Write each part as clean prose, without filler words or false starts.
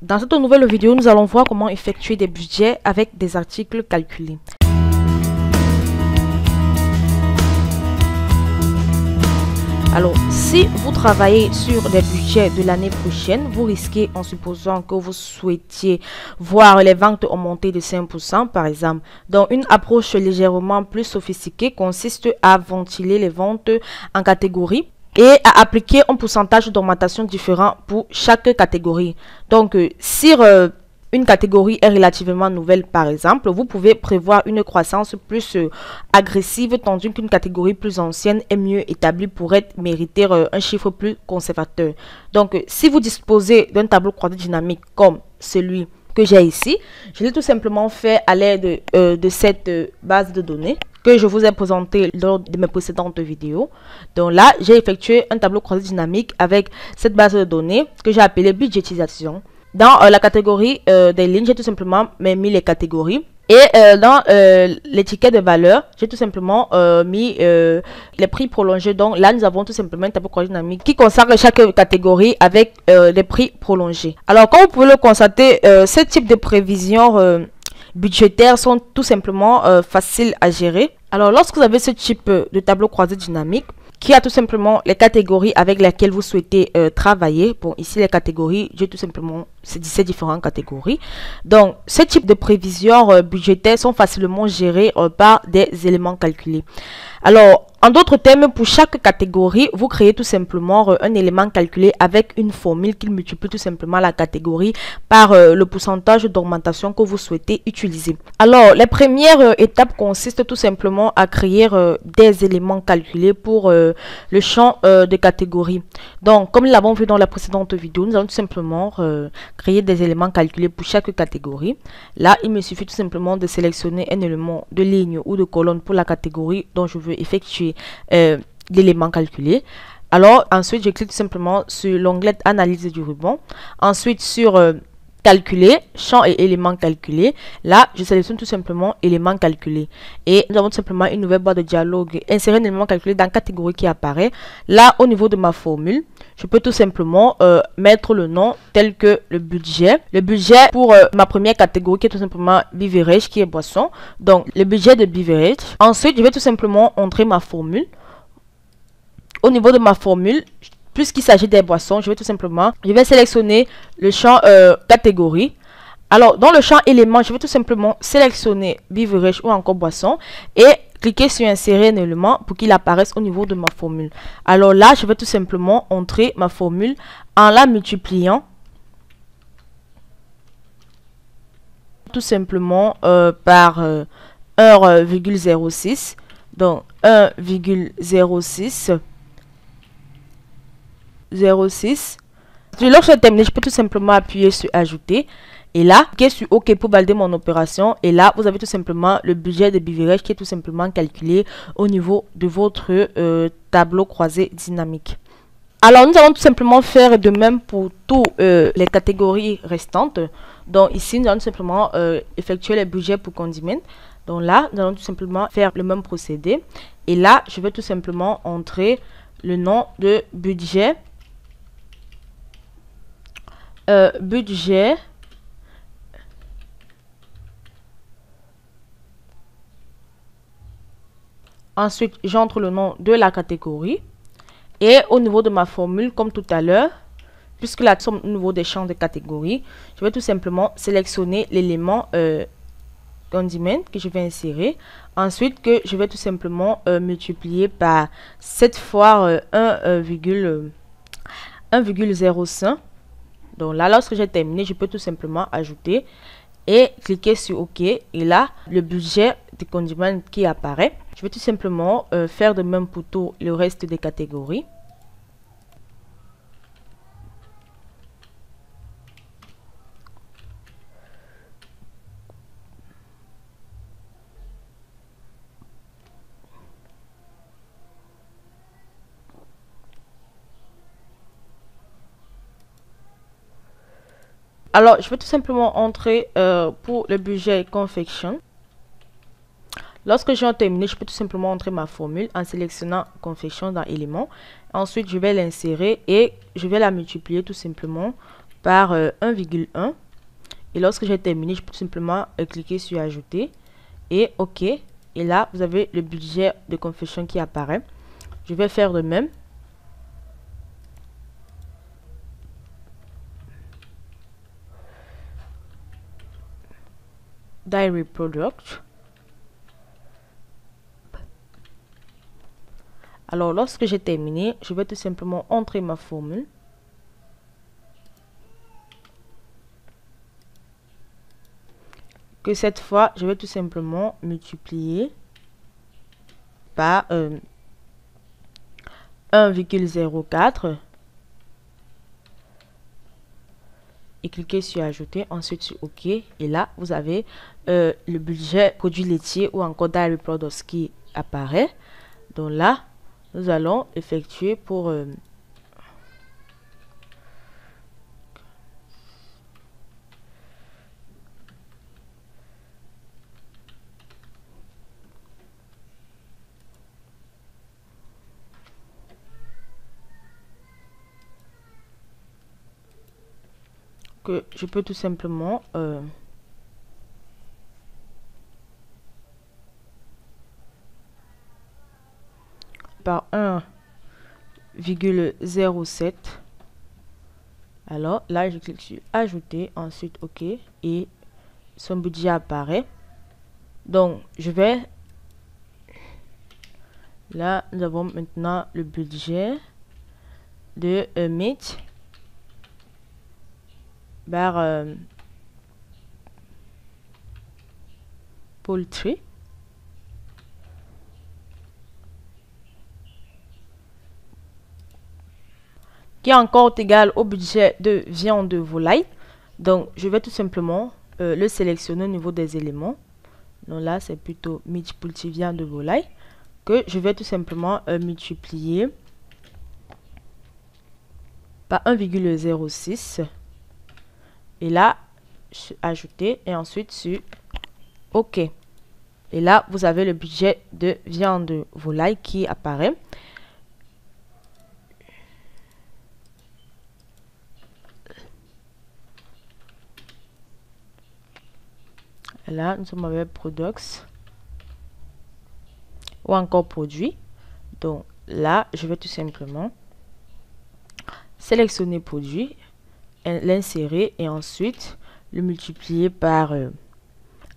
Dans cette nouvelle vidéo, nous allons voir comment effectuer des budgets avec des articles calculés. Alors, si vous travaillez sur des budgets de l'année prochaine, vous risquez, en supposant que vous souhaitiez voir les ventes augmenter de 5%, par exemple. Donc, une approche légèrement plus sophistiquée consiste à ventiler les ventes en catégories et à appliquer un pourcentage d'augmentation différent pour chaque catégorie. Donc, si une catégorie est relativement nouvelle, par exemple, vous pouvez prévoir une croissance plus agressive, tandis qu'une catégorie plus ancienne est mieux établie pour mériter un chiffre plus conservateur. Donc, si vous disposez d'un tableau croisé dynamique comme celui que j'ai ici, je l'ai tout simplement fait à l'aide de cette base de données que je vous ai présenté lors de mes précédentes vidéos. Donc là, j'ai effectué un tableau croisé dynamique avec cette base de données que j'ai appelée budgétisation. Dans la catégorie des lignes, j'ai tout simplement mis les catégories. Et dans l'étiquette de valeur, j'ai tout simplement mis les prix prolongés. Donc là, nous avons tout simplement un tableau croisé dynamique qui consacre chaque catégorie avec les prix prolongés. Alors, comme vous pouvez le constater, ce type de prévisions budgétaires sont tout simplement faciles à gérer. Alors, lorsque vous avez ce type de tableau croisé dynamique, qui a tout simplement les catégories avec lesquelles vous souhaitez travailler. Bon, ici, les catégories, j'ai tout simplement ces différentes catégories. Donc, ce type de prévisions budgétaires sont facilement gérées par des éléments calculés. Alors, en d'autres termes, pour chaque catégorie, vous créez tout simplement un élément calculé avec une formule qui multiplie tout simplement la catégorie par le pourcentage d'augmentation que vous souhaitez utiliser. Alors, les premières étapes consistent tout simplement à créer des éléments calculés pour le champ de catégorie. Donc, comme nous l'avons vu dans la précédente vidéo, nous allons tout simplement créer des éléments calculés pour chaque catégorie. Là, il me suffit tout simplement de sélectionner un élément de ligne ou de colonne pour la catégorie dont je veux effectuer l'élément calculé. Alors, ensuite, je clique tout simplement sur l'onglet analyse du ruban. Ensuite, sur calculer, champ et éléments calculés. Là, je sélectionne tout simplement éléments calculés. Et nous avons tout simplement une nouvelle barre de dialogue. Insérer un élément calculé dans la catégorie qui apparaît. Là, au niveau de ma formule, je peux tout simplement mettre le nom tel que le budget. Le budget pour ma première catégorie qui est tout simplement beverage, qui est boisson. Donc, le budget de beverage. Ensuite, je vais tout simplement entrer ma formule. Au niveau de ma formule, puisqu'il s'agit des boissons, je vais sélectionner le champ catégorie. Alors, dans le champ élément, je vais tout simplement sélectionner beverage ou encore boisson et cliquer sur insérer un élément pour qu'il apparaisse au niveau de ma formule. Alors là, je vais tout simplement entrer ma formule en la multipliant tout simplement par 1,06. Donc 1,06. Lorsque je termine, je peux tout simplement appuyer sur ajouter et là cliquer sur OK pour valider mon opération. Et là vous avez tout simplement le budget de beverage qui est tout simplement calculé au niveau de votre tableau croisé dynamique. Alors nous allons tout simplement faire de même pour toutes les catégories restantes. Donc ici nous allons tout simplement effectuer les budgets pour condiments. Donc là nous allons tout simplement faire le même procédé et là je vais tout simplement entrer le nom de budget. Ensuite, j'entre le nom de la catégorie. Et au niveau de ma formule, comme tout à l'heure, puisque là, nous sommes au niveau des champs de catégorie, je vais tout simplement sélectionner l'élément condiment que je vais insérer. Ensuite, que je vais tout simplement multiplier par cette fois 1,05. Donc là, lorsque j'ai terminé, je peux tout simplement ajouter et cliquer sur OK. Et là, le budget des condiments qui apparaît. Je vais tout simplement faire de même pour tout le reste des catégories. Alors, je vais tout simplement entrer pour le budget confection. Lorsque j'ai terminé, je peux tout simplement entrer ma formule en sélectionnant confection dans éléments. Ensuite, je vais l'insérer et je vais la multiplier tout simplement par 1,1. Et lorsque j'ai terminé, je peux tout simplement cliquer sur ajouter et OK. Et là, vous avez le budget de Confession qui apparaît. Je vais faire de même. Diary Product. Alors, lorsque j'ai terminé, je vais tout simplement entrer ma formule. Que cette fois, je vais tout simplement multiplier par 1,04 et cliquer sur ajouter, ensuite sur OK. Et là, vous avez le budget produit laitier ou encore Diary Products qui apparaît. Donc là, nous allons effectuer pour que je peux tout simplement par 1,07. Alors là, je clique sur ajouter, ensuite OK et son budget apparaît. Donc je vais là, nous avons maintenant le budget de meat par poultry. Qui est encore égal au budget de viande de volaille. Donc, je vais tout simplement le sélectionner au niveau des éléments. Donc là, c'est plutôt meat poultry viande de volaille que je vais tout simplement multiplier par 1,06. Et là, ajouter et ensuite sur OK. Et là, vous avez le budget de viande de volaille qui apparaît. Là, nous sommes avec Products ou encore Produits. Donc là, je vais tout simplement sélectionner Produit, l'insérer et ensuite le multiplier par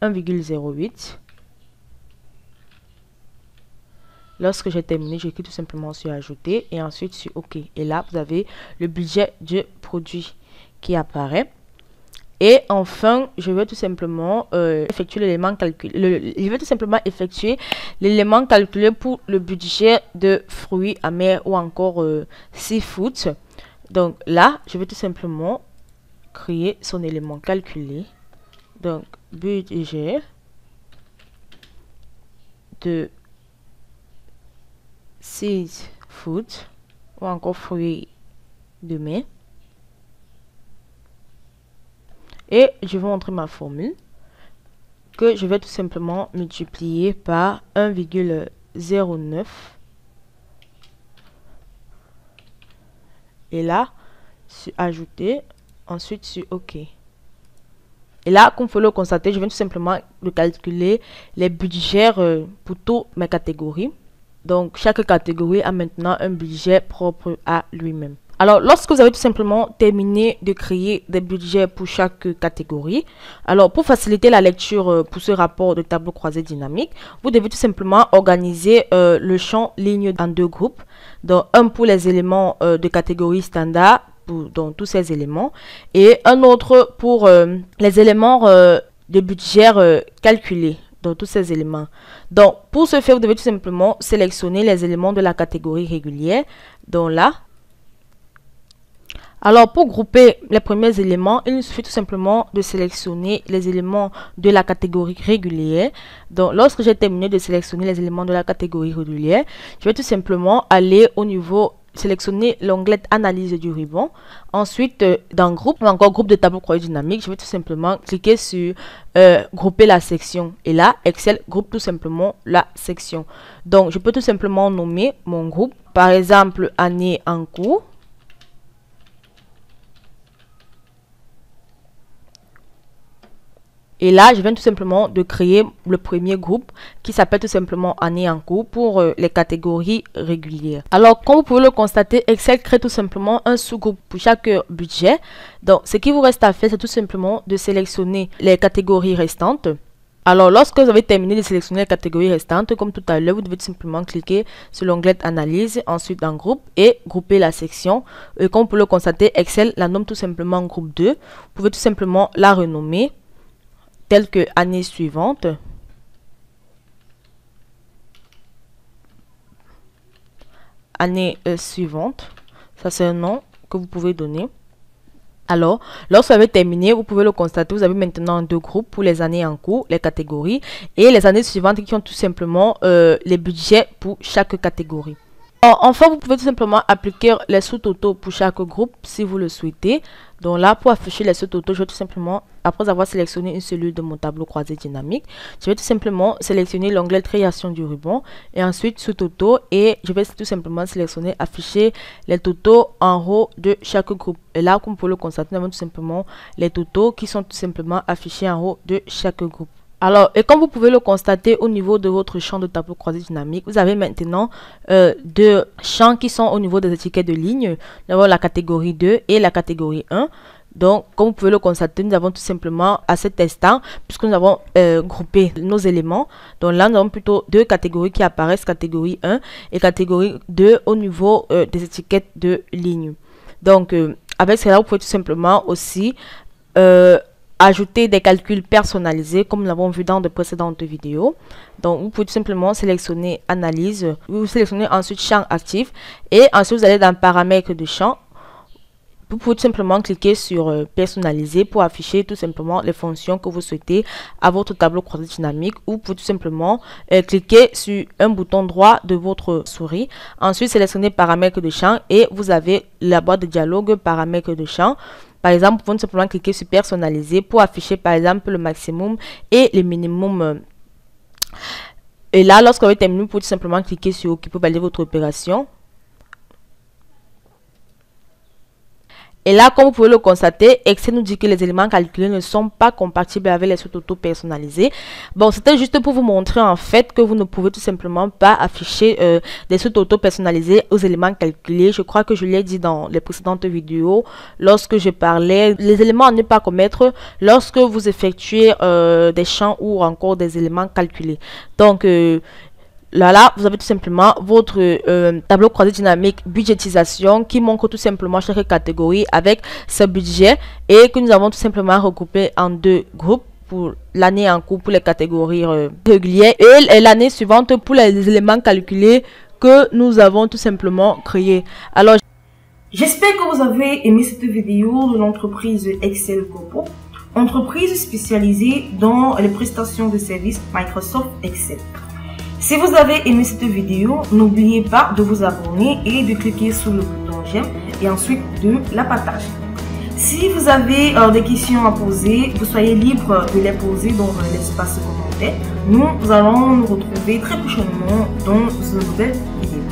1,08. Lorsque j'ai terminé, je clique tout simplement sur Ajouter et ensuite sur OK. Et là, vous avez le budget du produit qui apparaît. Et enfin, je vais tout simplement effectuer l'élément calculé. Je vais tout simplement effectuer l'élément calculé pour le budget de fruits amers ou encore seafood. Donc là, je vais tout simplement créer son élément calculé. Donc, budget de seafood ou encore fruits de mer. Et je vais montrer ma formule que je vais tout simplement multiplier par 1,09. Et là, sur ajouter, ensuite sur OK. Et là, comme vous pouvez le constater, je vais tout simplement calculer les budgets pour toutes mes catégories. Donc, chaque catégorie a maintenant un budget propre à lui-même. Alors, lorsque vous avez tout simplement terminé de créer des budgets pour chaque catégorie, alors pour faciliter la lecture pour ce rapport de tableau croisé dynamique, vous devez tout simplement organiser le champ ligne en deux groupes. Donc, un pour les éléments de catégorie standard, dans tous ces éléments, et un autre pour les éléments de budget calculés. Dans tous ces éléments. Donc, pour ce faire, vous devez tout simplement sélectionner les éléments de la catégorie régulière. Donc là, alors pour grouper les premiers éléments, il nous suffit tout simplement de sélectionner les éléments de la catégorie régulière. Donc, lorsque j'ai terminé de sélectionner les éléments de la catégorie régulière, je vais tout simplement aller au niveau sélectionner l'onglet analyse du ruban. Ensuite, dans groupe, encore groupe de tableau croisé dynamique, je vais tout simplement cliquer sur grouper la section. Et là, Excel groupe tout simplement la section. Donc, je peux tout simplement nommer mon groupe, par exemple, année en cours. Et là, je viens tout simplement de créer le premier groupe qui s'appelle tout simplement année en cours pour les catégories régulières. Alors, comme vous pouvez le constater, Excel crée tout simplement un sous-groupe pour chaque budget. Donc, ce qui vous reste à faire, c'est tout simplement de sélectionner les catégories restantes. Alors, lorsque vous avez terminé de sélectionner les catégories restantes, comme tout à l'heure, vous devez tout simplement cliquer sur l'onglet Analyse, ensuite dans Groupe et grouper la section. Et comme vous pouvez le constater, Excel la nomme tout simplement Groupe 2. Vous pouvez tout simplement la renommer telle que année suivante. Année suivante. Ça, c'est un nom que vous pouvez donner. Alors, lorsque vous avez terminé, vous pouvez le constater, vous avez maintenant deux groupes pour les années en cours, les catégories, et les années suivantes qui ont tout simplement les budgets pour chaque catégorie. Alors, enfin, vous pouvez tout simplement appliquer les sous-totaux pour chaque groupe si vous le souhaitez. Donc là, pour afficher les sous-totaux, je vais tout simplement, après avoir sélectionné une cellule de mon tableau croisé dynamique, je vais tout simplement sélectionner l'onglet création du ruban et ensuite sous-totaux, et je vais tout simplement sélectionner afficher les totaux en haut de chaque groupe. Et là, comme vous pouvez le constater, nous avons tout simplement les totaux qui sont tout simplement affichés en haut de chaque groupe. Alors, et comme vous pouvez le constater au niveau de votre champ de tableau croisé dynamique, vous avez maintenant deux champs qui sont au niveau des étiquettes de ligne. Nous avons la catégorie 2 et la catégorie 1. Donc, comme vous pouvez le constater, nous avons tout simplement à cet instant, puisque nous avons groupé nos éléments. Donc là, nous avons plutôt deux catégories qui apparaissent, catégorie 1 et catégorie 2 au niveau des étiquettes de ligne. Donc, avec cela, vous pouvez tout simplement aussi ajouter des calculs personnalisés comme nous l'avons vu dans de précédentes vidéos. Donc vous pouvez tout simplement sélectionner analyse, vous sélectionnez ensuite champ actif et ensuite vous allez dans paramètres de champ. Vous pouvez tout simplement cliquer sur personnaliser pour afficher tout simplement les fonctions que vous souhaitez à votre tableau croisé dynamique, ou vous pouvez tout simplement cliquer sur un bouton droit de votre souris, ensuite sélectionner paramètres de champ et vous avez la boîte de dialogue paramètres de champ. Par exemple, vous pouvez tout simplement cliquer sur personnaliser pour afficher par exemple le maximum et le minimum. Et là, lorsque vous avez terminé, vous pouvez tout simplement cliquer sur OK pour valider votre opération. Et là, comme vous pouvez le constater, Excel nous dit que les éléments calculés ne sont pas compatibles avec les sous-totaux personnalisés. Bon, c'était juste pour vous montrer en fait que vous ne pouvez tout simplement pas afficher des sous-totaux personnalisés aux éléments calculés. Je crois que je l'ai dit dans les précédentes vidéos lorsque je parlais les éléments à ne pas commettre lorsque vous effectuez des champs ou encore des éléments calculés. Donc, là, vous avez tout simplement votre tableau croisé dynamique budgétisation qui montre tout simplement chaque catégorie avec ce budget et que nous avons tout simplement regroupé en deux groupes pour l'année en cours pour les catégories régulières et l'année suivante pour les éléments calculés que nous avons tout simplement créés. Alors, j'espère que vous avez aimé cette vidéo de l'entreprise Excel Gopo, entreprise spécialisée dans les prestations de services Microsoft Excel. Si vous avez aimé cette vidéo, n'oubliez pas de vous abonner et de cliquer sur le bouton j'aime et ensuite de la partager. Si vous avez des questions à poser, vous soyez libre de les poser dans l'espace commentaire. Nous allons nous retrouver très prochainement dans une nouvelle vidéo.